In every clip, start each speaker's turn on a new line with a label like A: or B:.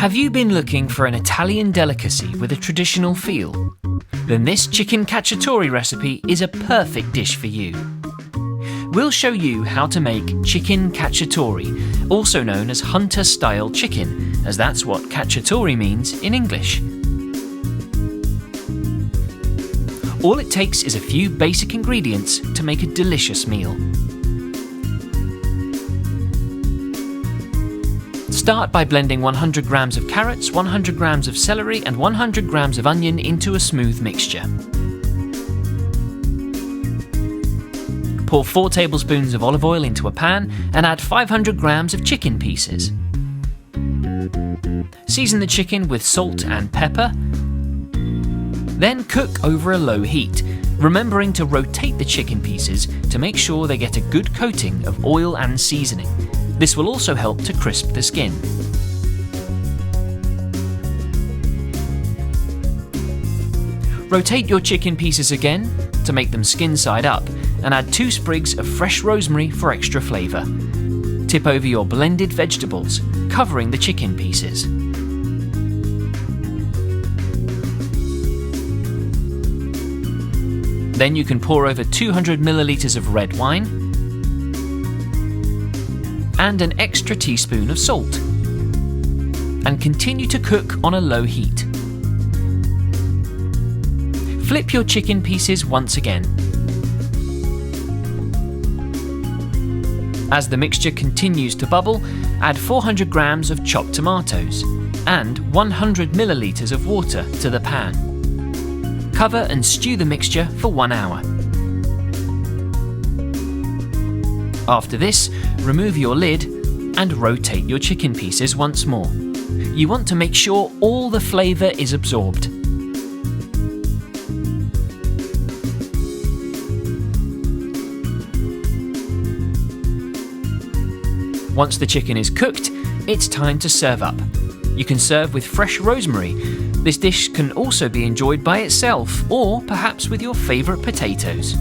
A: Have you been looking for an Italian delicacy with a traditional feel? Then this Chicken Cacciatore recipe is a perfect dish for you. We'll show you how to make Chicken Cacciatore, also known as hunter-style chicken, as that's what cacciatore means in English. All it takes is a few basic ingredients to make a delicious meal. Start by blending 100 grams of carrots, 100 grams of celery and 100 grams of onion into a smooth mixture. Pour 4 tablespoons of olive oil into a pan and add 500 grams of chicken pieces. Season the chicken with salt and pepper. Then cook over a low heat, remembering to rotate the chicken pieces to make sure they get a good coating of oil and seasoning. This will also help to crisp the skin. Rotate your chicken pieces again to make them skin side up and add 2 sprigs of fresh rosemary for extra flavour. Tip over your blended vegetables, covering the chicken pieces. Then you can pour over 200 millilitres of red wine and an extra teaspoon of salt, and continue to cook on a low heat. Flip your chicken pieces once again. As the mixture continues to bubble, add 400 grams of chopped tomatoes and 100 millilitres of water to the pan. Cover and stew the mixture for 1 hour. After this, remove your lid and rotate your chicken pieces once more. You want to make sure all the flavour is absorbed. Once the chicken is cooked, it's time to serve up. You can serve with fresh rosemary. This dish can also be enjoyed by itself, or perhaps with your favourite potatoes.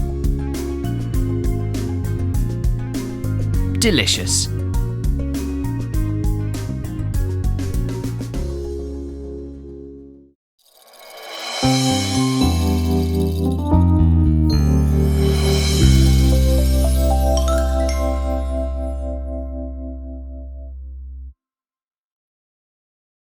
A: Delicious.